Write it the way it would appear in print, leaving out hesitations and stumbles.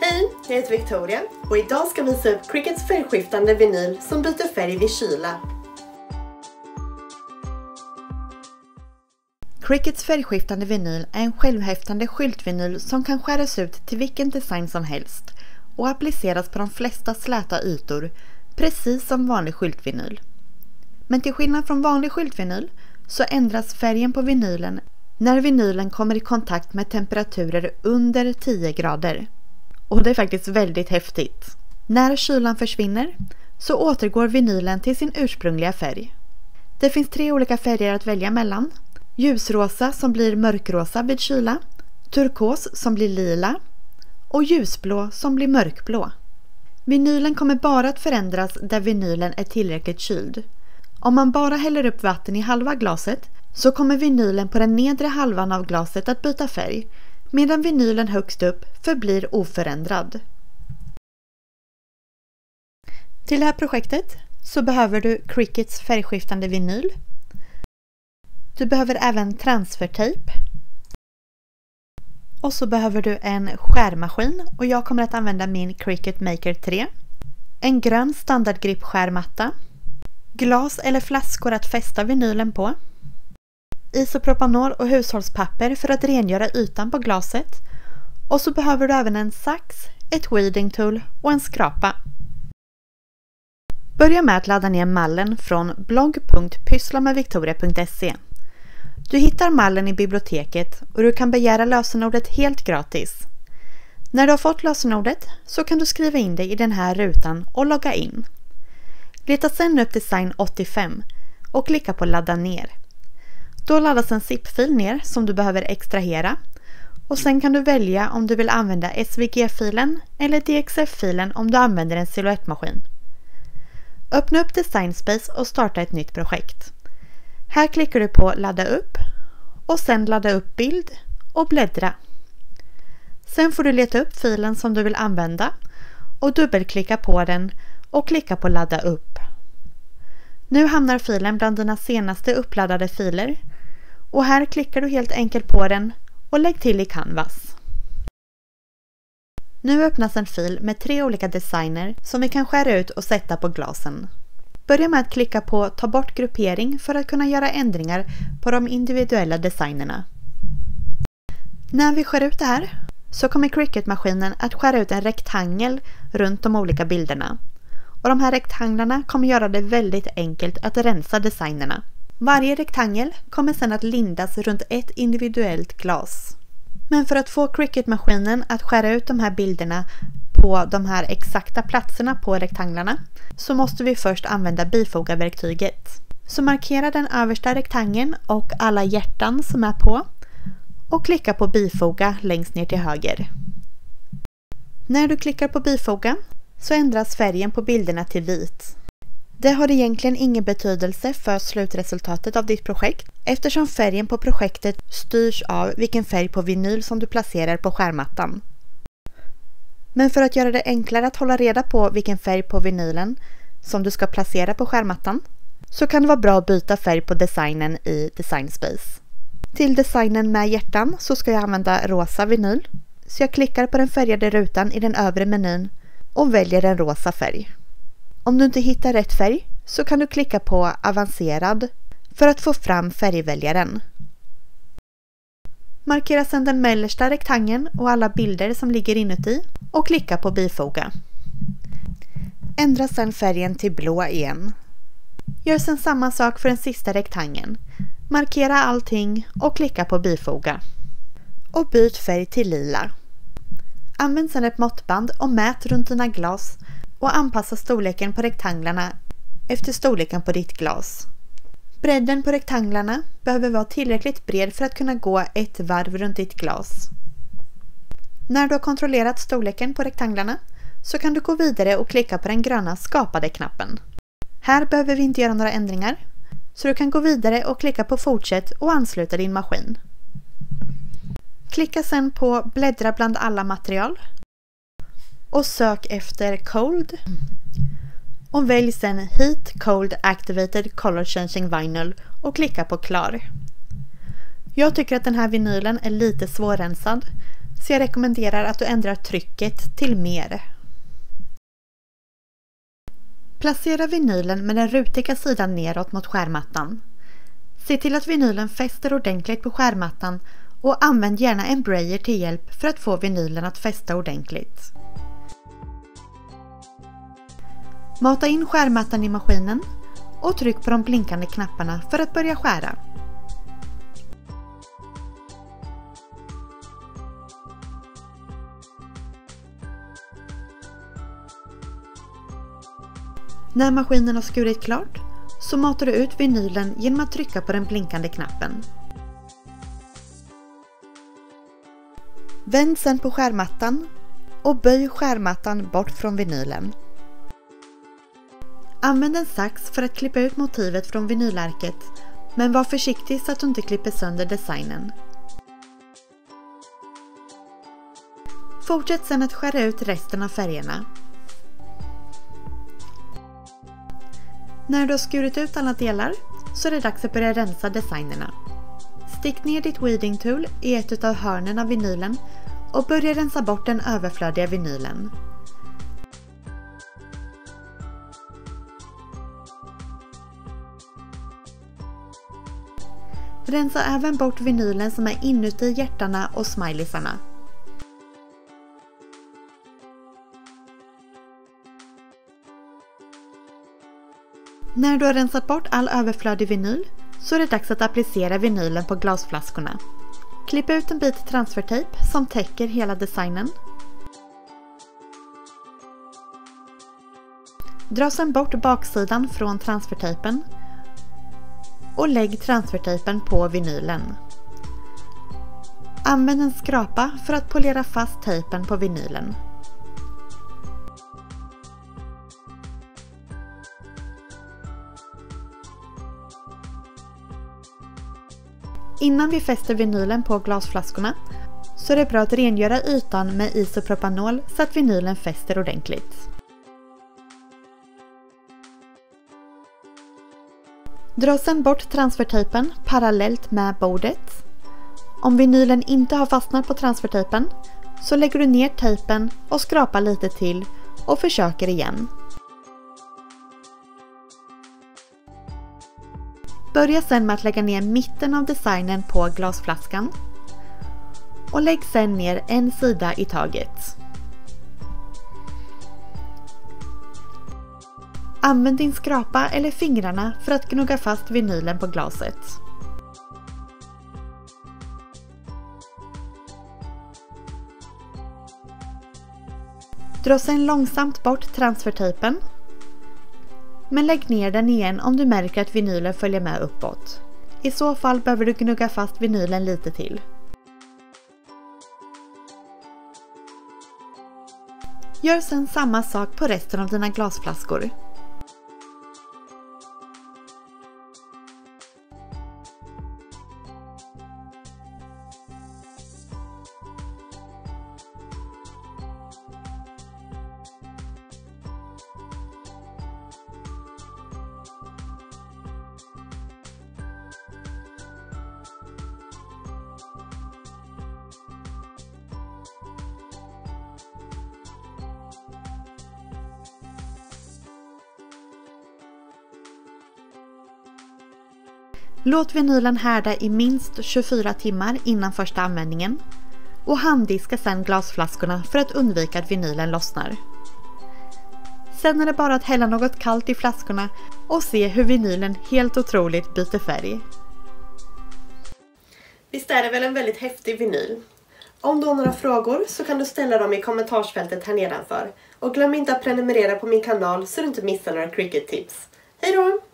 Hej, jag heter Victoria och idag ska vi visa upp Crickets färgskiftande vinyl som byter färg vid kyla. Crickets färgskiftande vinyl är en självhäftande skyltvinyl som kan skäras ut till vilken design som helst och appliceras på de flesta släta ytor, precis som vanlig skyltvinyl. Men till skillnad från vanlig skyltvinyl så ändras färgen på vinylen när vinylen kommer i kontakt med temperaturer under 10 grader. Och det är faktiskt väldigt häftigt. När kylan försvinner så återgår vinylen till sin ursprungliga färg. Det finns 3 olika färger att välja mellan. Ljusrosa som blir mörkrosa vid kyla, turkos som blir lila och ljusblå som blir mörkblå. Vinylen kommer bara att förändras där vinylen är tillräckligt kyld. Om man bara häller upp vatten i halva glaset så kommer vinylen på den nedre halvan av glaset att byta färg, medan vinylen högst upp förblir oförändrad. Till det här projektet så behöver du Crickets färgskiftande vinyl. Du behöver även transfertejp. Och så behöver du en skärmaskin och jag kommer att använda min Cricut Maker 3. En grön standardgrip skärmatta. Glas eller flaskor att fästa vinylen på. Isopropanol och hushållspapper för att rengöra ytan på glaset. Och så behöver du även en sax, ett weeding tool och en skrapa. Börja med att ladda ner mallen från blogg.pysslamedvictoria.se. Du hittar mallen i biblioteket och du kan begära lösenordet helt gratis. När du har fått lösenordet så kan du skriva in dig i den här rutan och logga in. Leta sedan upp design 85 och klicka på ladda ner. Då laddas en zip-fil ner som du behöver extrahera och sen kan du välja om du vill använda SVG-filen eller DXF-filen om du använder en silhuettmaskin. Öppna upp Design Space och starta ett nytt projekt. Här klickar du på ladda upp och sen ladda upp bild och bläddra. Sen får du leta upp filen som du vill använda och dubbelklicka på den och klicka på ladda upp. Nu hamnar filen bland dina senaste uppladdade filer och här klickar du helt enkelt på den och lägg till i Canvas. Nu öppnas en fil med 3 olika designer som vi kan skära ut och sätta på glasen. Börja med att klicka på ta bort gruppering för att kunna göra ändringar på de individuella designerna. När vi skär ut det här så kommer Cricut-maskinen att skära ut en rektangel runt de olika bilderna. Och de här rektanglarna kommer göra det väldigt enkelt att rensa designerna. Varje rektangel kommer sedan att lindas runt ett individuellt glas. Men för att få Cricut-maskinen att skära ut de här bilderna på de här exakta platserna på rektanglarna så måste vi först använda bifoga-verktyget. Så markera den översta rektangeln och alla hjärtan som är på och klicka på bifoga längst ner till höger. När du klickar på bifoga så ändras färgen på bilderna till vit. Det har egentligen ingen betydelse för slutresultatet av ditt projekt eftersom färgen på projektet styrs av vilken färg på vinyl som du placerar på skärmattan. Men för att göra det enklare att hålla reda på vilken färg på vinylen som du ska placera på skärmattan så kan det vara bra att byta färg på designen i Design Space. Till designen med hjärtan så ska jag använda rosa vinyl. Så jag klickar på den färgade rutan i den övre menyn och väljer en rosa färg. Om du inte hittar rätt färg så kan du klicka på avancerad för att få fram färgväljaren. Markera sedan den mellersta rektangeln och alla bilder som ligger inuti och klicka på bifoga. Ändra sedan färgen till blå igen. Gör sedan samma sak för den sista rektangeln. Markera allting och klicka på bifoga. Och byt färg till lila. Använd sedan ett måttband och mät runt dina glas och anpassa storleken på rektanglarna efter storleken på ditt glas. Bredden på rektanglarna behöver vara tillräckligt bred för att kunna gå ett varv runt ditt glas. När du har kontrollerat storleken på rektanglarna så kan du gå vidare och klicka på den gröna skapade-knappen. Här behöver vi inte göra några ändringar, så du kan gå vidare och klicka på fortsätt och ansluta din maskin. Klicka sedan på bläddra bland alla material och sök efter Cold och välj sedan Heat Cold Activated Color Changing Vinyl och klicka på klar. Jag tycker att den här vinylen är lite svårrensad så jag rekommenderar att du ändrar trycket till mer. Placera vinylen med den rutiga sidan neråt mot skärmattan. Se till att vinylen fäster ordentligt på skärmattan och använd gärna en brayer till hjälp för att få vinylen att fästa ordentligt. Mata in skärmattan i maskinen och tryck på de blinkande knapparna för att börja skära. När maskinen har skurit klart så matar du ut vinylen genom att trycka på den blinkande knappen. Vänd sedan på skärmattan och böj skärmattan bort från vinylen. Använd en sax för att klippa ut motivet från vinylärket, men var försiktig så att du inte klipper sönder designen. Fortsätt sedan att skära ut resten av färgerna. När du har skurit ut alla delar så är det dags att börja rensa designerna. Stick ner ditt weeding tool i ett av hörnen av vinylen och börja rensa bort den överflödiga vinylen. Rensa även bort vinylen som är inuti hjärtarna och smileysarna. När du har rensat bort all överflödig vinyl så är det dags att applicera vinylen på glasflaskorna. Klipp ut en bit transfertejp som täcker hela designen. Dra sedan bort baksidan från transfertejpen och lägg transfertejpen på vinylen. Använd en skrapa för att polera fast tejpen på vinylen. Innan vi fäster vinylen på glasflaskorna så är det bra att rengöra ytan med isopropanol så att vinylen fäster ordentligt. Dra sedan bort transfertejpen parallellt med bordet. Om vinylen inte har fastnat på transfertejpen så lägger du ner tejpen och skrapar lite till och försöker igen. Börja sedan med att lägga ner mitten av designen på glasflaskan och lägg sedan ner en sida i taget. Använd din skrapa eller fingrarna för att gnugga fast vinylen på glaset. Dra sedan långsamt bort transfertejpen. Men lägg ner den igen om du märker att vinylen följer med uppåt. I så fall behöver du gnugga fast vinylen lite till. Gör sedan samma sak på resten av dina glasflaskor. Låt vinylen härda i minst 24 timmar innan första användningen och handdiska sedan glasflaskorna för att undvika att vinylen lossnar. Sen är det bara att hälla något kallt i flaskorna och se hur vinylen helt otroligt byter färg. Visst är det väl en väldigt häftig vinyl? Om du har några frågor så kan du ställa dem i kommentarsfältet här nedanför. Och glöm inte att prenumerera på min kanal så du inte missar några Cricut-tips. Hej då!